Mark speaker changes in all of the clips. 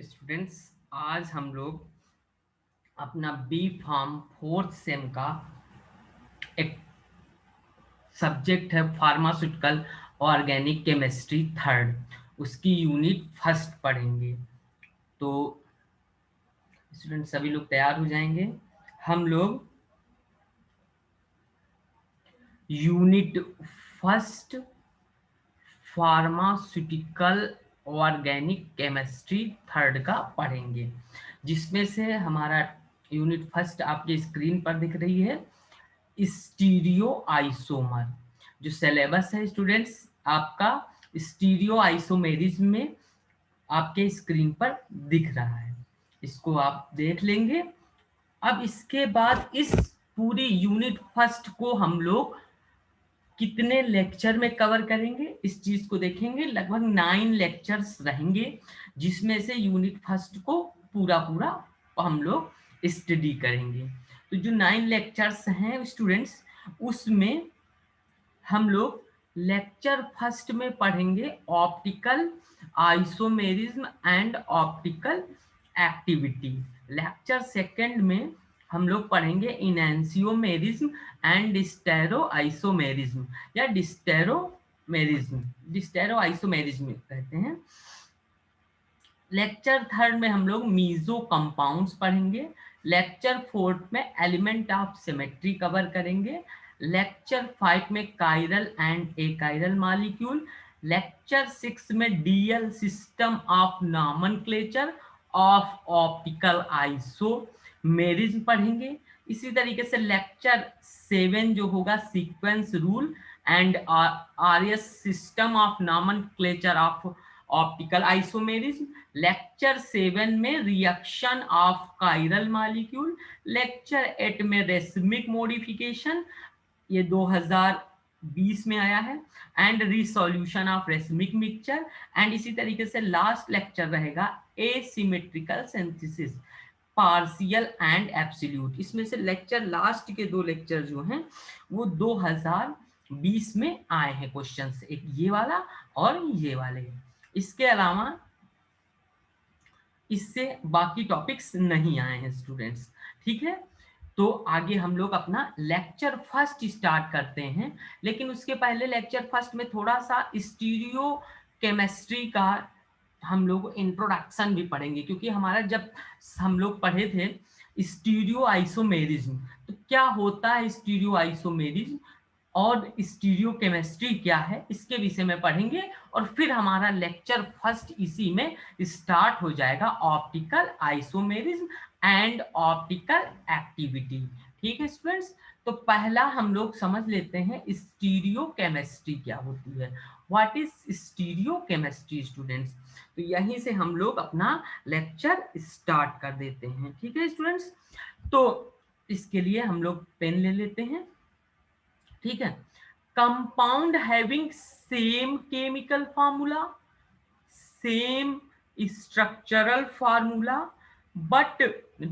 Speaker 1: Students, आज हम लोग अपना बी फार्म फोर्थ सेम का एक सब्जेक्ट है फार्मास्यूटिकल ऑर्गेनिक केमिस्ट्री थर्ड, उसकी यूनिट फर्स्ट पढ़ेंगे। तो स्टूडेंट सभी लोग तैयार हो जाएंगे। हम लोग unit first pharmaceutical organic chemistry third का पढ़ेंगे, जिसमें से हमारा यूनिट फर्स्ट आपके स्क्रीन पर दिख रही है, स्टीरियो आइसोमर। जो सिलेबस है स्टूडेंट्स आपका स्टीरियो आइसोमेरिज्म में आपके स्क्रीन पर दिख रहा है, इसको आप देख लेंगे। अब इसके बाद इस पूरी यूनिट फर्स्ट को हम लोग कितने लेक्चर में कवर करेंगे इस चीज को देखेंगे। लगभग 9 लेक्चर्स रहेंगे, जिसमें से यूनिट फर्स्ट को पूरा पूरा हम लोग स्टडी करेंगे। तो जो 9 लेक्चर्स हैं स्टूडेंट्स, उसमें हम लोग लेक्चर फर्स्ट में पढ़ेंगे optical isomerism and optical activity. Lecture second में हम लोग पढ़ेंगे इनैंसियोमेरिज्म एंड डिस्टेरो आइसोमेरिज्म या डिस्टेरोमेरिज्म, डिस्टेरो आइसोमेरिज्म कहते हैं। लेक्चर थर्ड में हम लोग मीजो कंपाउंड्स पढ़ेंगे। लेक्चर फोर्थ में एलिमेंट ऑफ सिमेट्री कवर करेंगे। लेक्चर 5 में कायरल एंड एकायरल मॉलिक्यूल। लेक्चर 6 में DL system of nomenclature of optical isomerism पढ़ेंगे। इसी तरीके से लेक्चर 7 जो होगा sequence rule and RS system of nomenclature of optical isomerism. Lecture 7 में reaction of chiral molecule. Lecture 8 में रेसमिक मॉडिफिकेशन, ये 2020 में आया है, and resolution of racemic mixture. And इसी तरीके से लास्ट लेक्चर रहेगा asymmetrical synthesis, partial and absolute. इसमें से लेक्चर लास्ट के 2 लेक्चर जो हैं वो 2020 में आए हैं क्वेश्चंस, एक ये वाला और ये वाले। इसके अलावा इससे बाकी टॉपिक्स नहीं आए हैं स्टूडेंट्स, ठीक है। तो आगे हम लोग अपना लेक्चर फर्स्ट स्टार्ट करते हैं, लेकिन उसके पहले लेक्चर फर्स्ट में थोड़ा सा स्टीरियो केमिस्ट्री का हम लोग इंट्रोडक्शन भी पढ़ेंगे, क्योंकि हमारा जब हम लोग पढ़े थे स्टीरियो आइसोमेरिज्म, तो क्या होता है स्टीरियो आइसोमेरिज्म और स्टीरियो केमिस्ट्री क्या है, इसके विषय में पढ़ेंगे। और फिर हमारा लेक्चर फर्स्ट इसी में स्टार्ट हो जाएगा, optical isomerism and optical activity. ठीक है स्टूडेंट्स, तो पहला हम लोग समझ लेते हैं स्टीरियो केमिस्ट्री क्या होती है। What is stereo chemistry students? तो यहीं से हम लोग अपना लेक्चर स्टार्ट कर देते हैं, ठीक है स्टूडेंट्स। तो इसके लिए हम लोग पेन ले लेते हैं, ठीक है। Compound having same chemical formula, same structural formula, but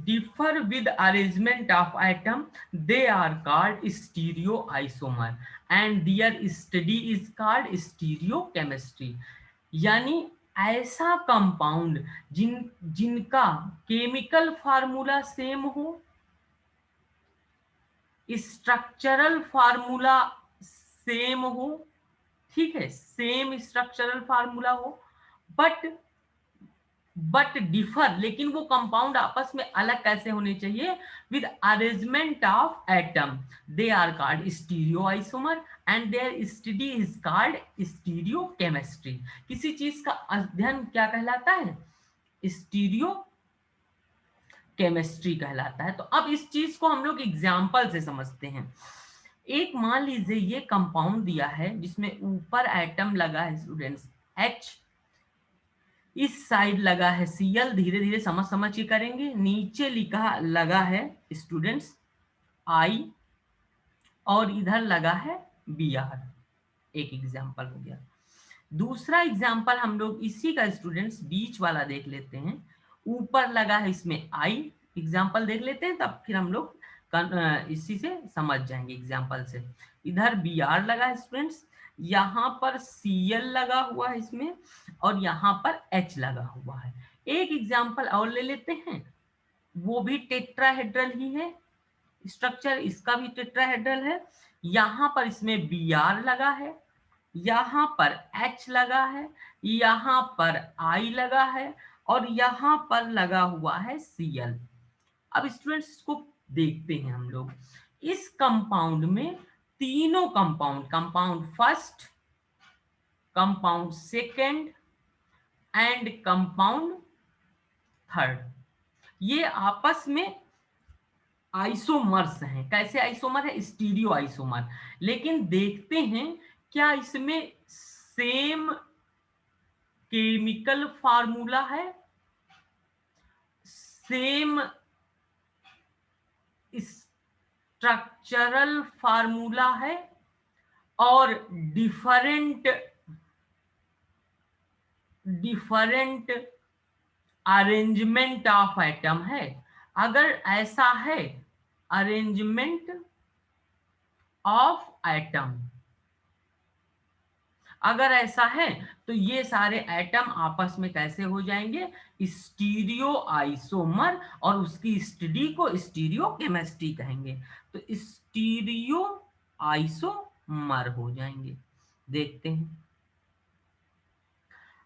Speaker 1: differ with arrangement of atom, they are called stereoisomer and their study is called stereochemistry। यानी ऐसा कंपाउंड जिनका केमिकल फार्मूला सेम हो, स्ट्रक्चरल फार्मूला सेम हो, ठीक है, same structural formula हो, but differ, लेकिन वो कंपाउंड आपस में अलग कैसे होने चाहिए, with arrangement of atom, they are called stereoisomer and their study is called stereochemistry. किसी चीज का अध्ययन क्या कहलाता है? स्टीरियो केमिस्ट्री कहलाता है। तो अब इस चीज को हम लोग एग्जाम्पल से समझते हैं। एक मान लीजिए ये कंपाउंड दिया है जिसमें ऊपर एटम लगा है स्टूडेंट्स H, इस साइड लगा है Cl, धीरे धीरे समझ समझ के करेंगे। नीचे लिखा लगा है स्टूडेंट्स I और इधर लगा है Br। एक एग्जाम्पल हो गया। दूसरा एग्जाम्पल हम लोग इसी का स्टूडेंट्स बीच वाला देख लेते हैं। ऊपर लगा है इसमें I, एग्जाम्पल देख लेते हैं, तब फिर हम लोग इसी से समझ जाएंगे एग्जाम्पल से। इधर Br लगा है स्टूडेंट्स, यहाँ पर Cl लगा हुआ है इसमें, और यहाँ पर H लगा हुआ है। एक एग्जाम्पल और ले लेते हैं, वो भी टेट्राहेड्रल ही है, स्ट्रक्चर इसका भी टेट्राहेड्रल है। यहां पर इसमें Br लगा है, यहां पर H लगा है, यहां पर I लगा है और यहां पर लगा हुआ है Cl। अब स्टूडेंट्स इसको देखते हैं हम लोग। इस कंपाउंड में तीनों compound, compound first, compound second and compound third, ये आपस में आइसोमर्स हैं। कैसे आइसोमर है? Stereo isomer. लेकिन देखते हैं क्या इसमें सेम केमिकल फार्मूला है, सेम स्ट्रक्चरल फार्मूला है और डिफरेंट अरेंजमेंट ऑफ एटम है। अगर ऐसा है, अरेंजमेंट ऑफ एटम, अगर ऐसा है तो ये सारे एटम आपस में कैसे हो जाएंगे? स्टीरियो आइसोमर, और उसकी स्टडी को स्टीरियो केमिस्ट्री कहेंगे। तो स्टीरियो आइसोमर हो जाएंगे। देखते हैं।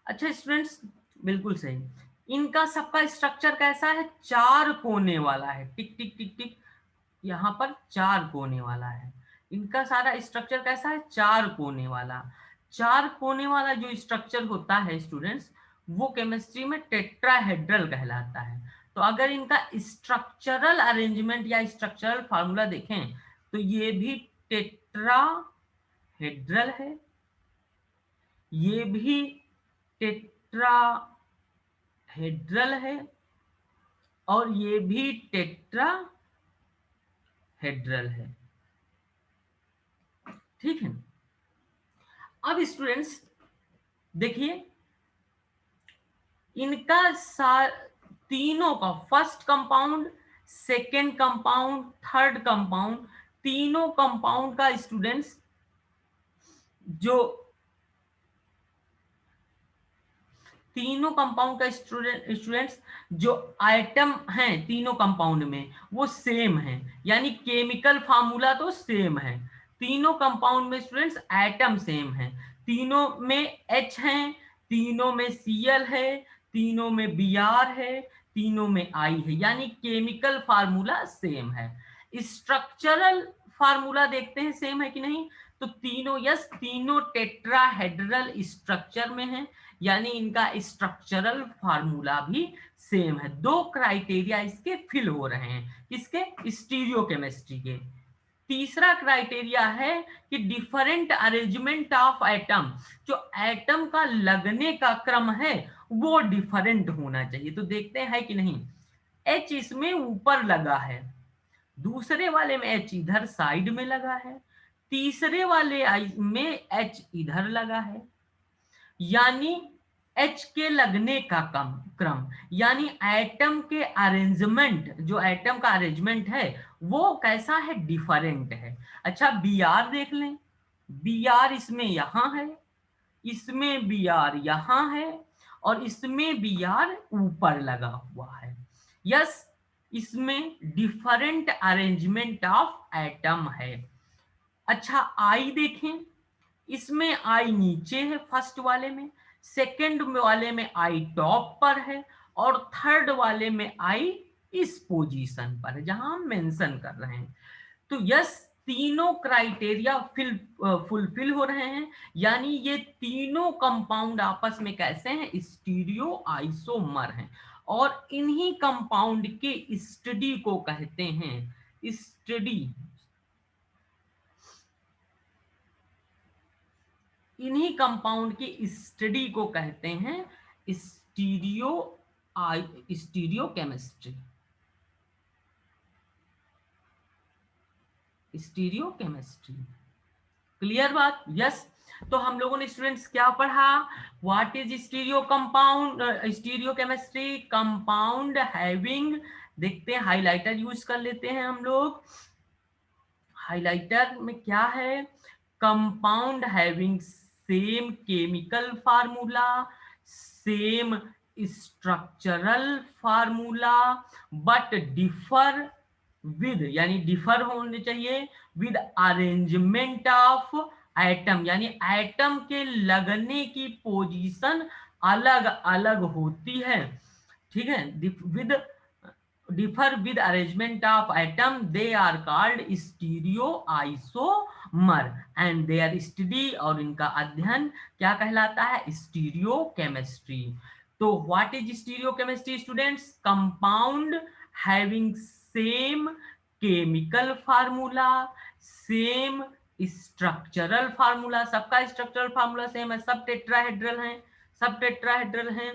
Speaker 1: अच्छा स्टूडेंट्स, बिल्कुल सही। इनका सबका स्ट्रक्चर कैसा है? चार कोने वाला है। टिक टिक टिक टिक, यहाँ पर चार कोने वाला है। इनका सारा स्ट्रक्चर कैसा है? चार कोने वाला। चार कोने वाला जो स्ट्रक्चर होता है स्टूडेंट्स, वो केमिस्ट्री में टेट्राहेड्रल कहलाता है। तो अगर इनका स्ट्रक्चरल अरेंजमेंट या स्ट्रक्चरल फार्मूला देखें तो ये भी टेट्राहेड्रल है, ये भी टेट्राहेड्रल है और ये भी टेट्राहेड्रल है। ठीक है। अब स्टूडेंट्स देखिए, इनका तीनों का first compound, second compound, third compound, तीनों कंपाउंड का स्टूडेंट्स जो तीनों कंपाउंड का स्टूडेंट्स जो आइटम हैं तीनों कंपाउंड में वो सेम है, यानी केमिकल फार्मूला तो सेम है। तीनों कंपाउंड में स्टूडेंट्स एटम सेम है। तीनों में H है, तीनों में Cl है, तीनों में Br है, तीनों में I है, यानी केमिकल फार्मूला सेम है। स्ट्रक्चरल फार्मूला देखते हैं सेम है कि नहीं। तो तीनों, यस, तीनों टेट्राहेड्रल स्ट्रक्चर में है, यानी इनका स्ट्रक्चरल फार्मूला भी सेम है। दो क्राइटेरिया इसके फिल हो रहे हैं, किसके? स्टीरियोकेमिस्ट्री के। तीसरा क्राइटेरिया है कि डिफरेंट अरेंजमेंट ऑफ एटम, जो एटम का लगने का क्रम है वो डिफरेंट होना चाहिए। तो देखते हैं कि नहीं। H इसमें ऊपर लगा है, दूसरे वाले में H इधर साइड में लगा है, तीसरे वाले में H इधर लगा है, यानी H के लगने का क्रम, यानी एटम के अरेंजमेंट, जो एटम का अरेंजमेंट है वो कैसा है? डिफरेंट है। अच्छा Br देख लें, Br इसमें यहां है, इसमें Br यहां है और इसमें Br ऊपर लगा हुआ है। यस, इसमें डिफरेंट अरेंजमेंट ऑफ एटम है। अच्छा I देखें, इसमें I नीचे है फर्स्ट वाले में, सेकंड वाले में I टॉप पर है और थर्ड वाले में I इस पोजीशन पर है जहां हम मेंशन कर रहे हैं। तो यस, तीनों क्राइटेरिया फुलफिल हो रहे हैं, यानी ये तीनों कंपाउंड आपस में कैसे हैं? स्टीरियो आइसोमर हैं। और इन्हीं कंपाउंड के स्टडी को कहते हैं, इन्हीं कंपाउंड की स्टडी को कहते हैं stereo chemistry, stereo chemistry. Clear बात? यस। तो हम लोगों ने स्टूडेंट्स क्या पढ़ा? What is stereo compound, stereo chemistry? Compound having, देखते हैं हाइलाइटर यूज कर लेते हैं हम लोग। हाइलाइटर में क्या है? Compound having same chemical formula, same structural formula but differ with, यानी डिफर होने चाहिए विद अरेंजमेंट ऑफ एटम, यानी एटम के लगने की पोजीशन अलग अलग होती है, ठीक है। With differ with arrangement of atom they are called stereo isomer and their study, और इनका अध्ययन क्या कहलाता है, स्टीरियो केमिस्ट्री। तो what is stereo chemistry students? Compound having same chemical formula, same structural formula, सबका स्ट्रक्चरल फार्मूला सेम है, सब टेट्राहेड्रल हैं, सब टेट्राहेड्रल हैं,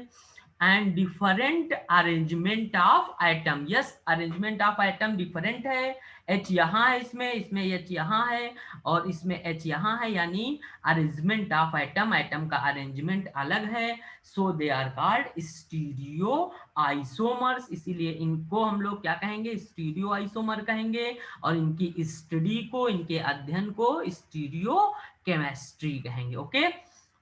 Speaker 1: and different arrangement of atom, yes arrangement of atom different है, H यहाँ है, इसमें H यहाँ है और इसमें H यहाँ है, यानी अरेंजमेंट ऑफ एटम, एटम का अरेंजमेंट अलग है, so they are called stereo isomers, इसीलिए इनको हम लोग क्या कहेंगे, स्टीरियो आइसोमर कहेंगे, और इनकी स्टडी को, इनके अध्ययन को स्टीरियो केमिस्ट्री कहेंगे। ओके,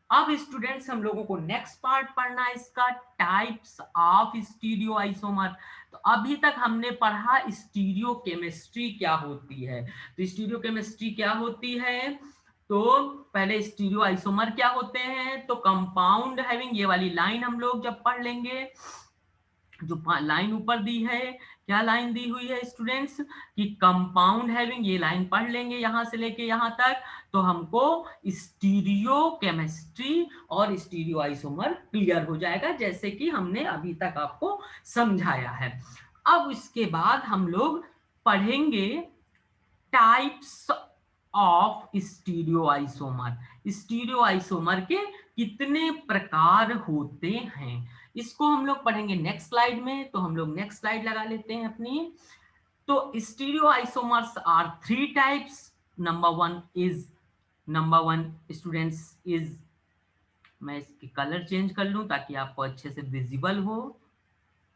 Speaker 1: अब स्टूडेंट्स हम लोगों को नेक्स्ट पार्ट पढ़ना है इसका, टाइप्स ऑफ स्टीरियो आइसोमर। तो अभी तक हमने पढ़ा स्टीरियो केमिस्ट्री क्या होती है, तो स्टीरियो केमिस्ट्री क्या होती है, तो पहले स्टीरियो आइसोमर क्या होते हैं, तो कंपाउंड हैविंग, ये वाली लाइन हम लोग जब पढ़ लेंगे, जो लाइन ऊपर दी है, क्या लाइन दी हुई है स्टूडेंट्स, कि कंपाउंड हैविंग, ये लाइन पढ़ लेंगे यहां से लेके यहां तक, तो हमको स्टीरियो केमिस्ट्री और स्टीरियो आइसोमर क्लियर हो जाएगा, जैसे कि हमने अभी तक आपको समझाया है। अब इसके बाद हम लोग पढ़ेंगे types of stereo isomer, stereo isomer के कितने प्रकार होते हैं, इसको हम लोग पढ़ेंगे नेक्स्ट स्लाइड में। तो हम लोग नेक्स्ट स्लाइड लगा लेते हैं अपनी। तो stereo isomers are 3 types. Number one students is, मैं इसकी कलर चेंज कर लूं ताकि आपको अच्छे से विजिबल हो,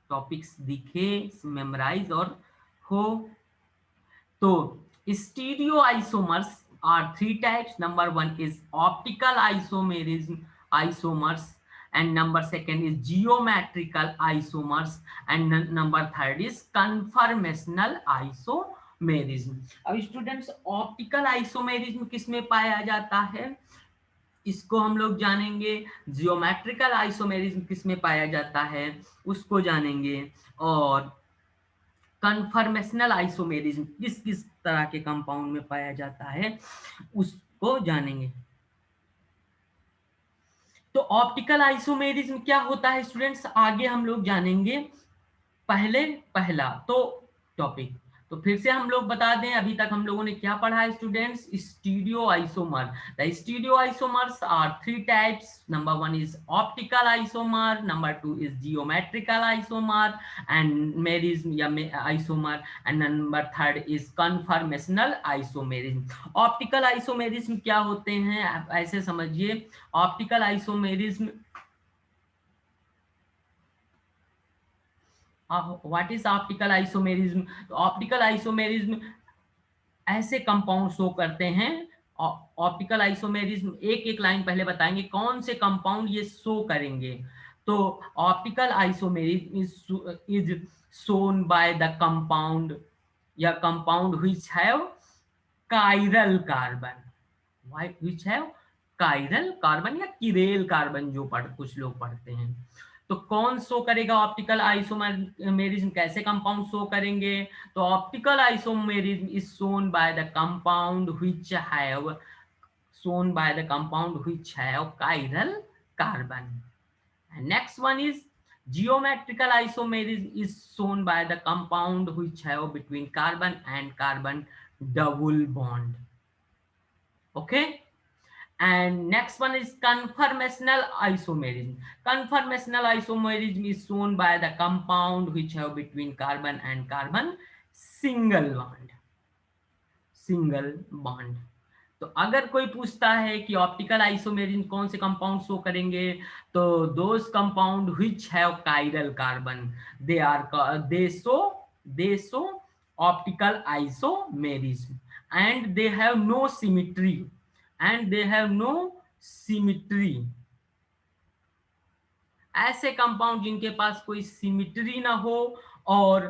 Speaker 1: टॉपिक्स दिखे, मेमोराइज और हो। तो stereo isomers are 3 types. Number 1 is optical isomerism isomers, and number 2 is geometrical isomers, and number 3 is conformational isomerism. अब स्टूडेंट्स ऑप्टिकल आइसोमेरिज्म किस में पाया जाता है, इसको हम लोग जानेंगे। जियोमेट्रिकल आइसोमेरिज्म किस में पाया जाता है, उसको जानेंगे। और कन्फर्मेशनल आइसोमेरिज्म किस किस तरह के कंपाउंड में पाया जाता है, उसको जानेंगे। तो ऑप्टिकल आइसोमेरिज्म क्या होता है स्टूडेंट्स, आगे हम लोग जानेंगे। पहला तो टॉपिक, तो फिर से हम लोग बता दें, अभी तक हम लोगों ने क्या पढ़ा है students, stereo isomer. The stereo isomers are 3 types. Number 1 is optical isomer, number 2 is geometrical isomer and merism या isomer, and number 3 is conformational isomerism. Optical isomerism क्या होते हैं, आप ऐसे समझिए, optical isomerism, what is optical isomerism, तो optical isomerism ऐसे compound show करते हैं। ऑप्टिकल आइसोमेरिज्म एक एक लाइन पहले बताएंगे कौन से कंपाउंड ये शो करेंगे। तो optical isomerism is shown by the compound या compound which have chiral carbon, which have chiral carbon या किरेल कार्बन, जो कुछ लोग पढ़ते हैं। तो कौन शो करेगा ऑप्टिकल आइसोमेरिज्म, कैसे कंपाउंड शो करेंगे, तो optical isomerism is shown by the compound which have chiral carbon. And next one is geometrical isomerism is shown by the compound which have between carbon and carbon double bond. Okay. And next one is conformational isomerism. Conformational isomerism is shown by the compound which have between carbon and carbon single bond. तो अगर कोई पूछता है कि optical isomerism कौन से compound show करेंगे, तो those compound which have chiral carbon they show optical isomerism and they have no symmetry ऐसे कंपाउंड जिनके पास कोई सिमिट्री ना हो और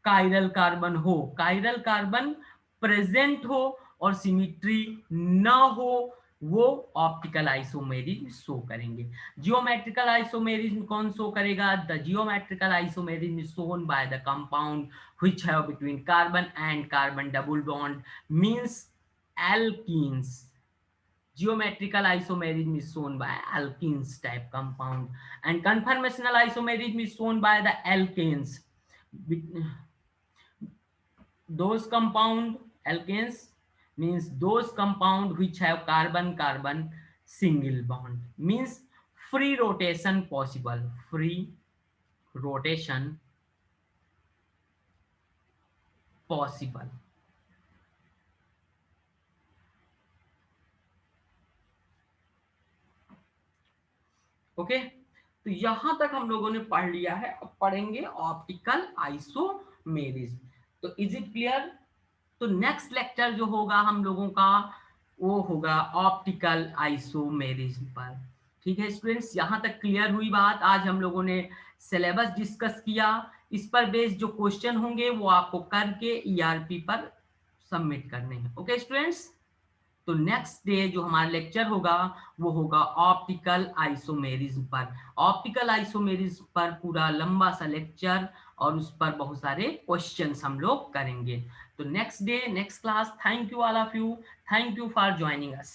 Speaker 1: कायरल कार्बन हो, कायरल कार्बन प्रेजेंट हो और सिमिट्री ना हो, वो ऑप्टिकल आइसोमेरिज्म शो करेंगे। जियोमेट्रिकल आइसोमेरिज्म कौन शो करेगा? The geometrical isomerism is shown by the compound which have between carbon and carbon double bond means alkenes. Geometrical isomerism is shown by alkenes type compound, and conformational isomerism is shown by the alkanes. Those compound, alkanes means those compound which have carbon carbon single bond, means free rotation possible, free rotation possible. Okay, तो यहां तक हम लोगों ने पढ़ लिया है। अब पढ़ेंगे ऑप्टिकल आइसोमेरिज्म। तो इज इट क्लियर? तो नेक्स्ट लेक्चर जो होगा हम लोगों का, वो होगा ऑप्टिकल आइसोमेरिज्म पर। ठीक है स्टूडेंट्स, यहां तक क्लियर हुई बात? आज हम लोगों ने सिलेबस डिस्कस किया, इस पर बेस्ड जो क्वेश्चन होंगे वो आपको करके ईआरपी पर सबमिट करने हैं। ओके स्टूडेंट्स, तो नेक्स्ट डे जो हमारा लेक्चर होगा वो होगा ऑप्टिकल आइसोमेरिज्म पर। ऑप्टिकल आइसोमेरिज्म पर पूरा लंबा सा लेक्चर और उस पर बहुत सारे क्वेश्चंस हम लोग करेंगे। तो next day next class. Thank you all of you, thank you for joining us.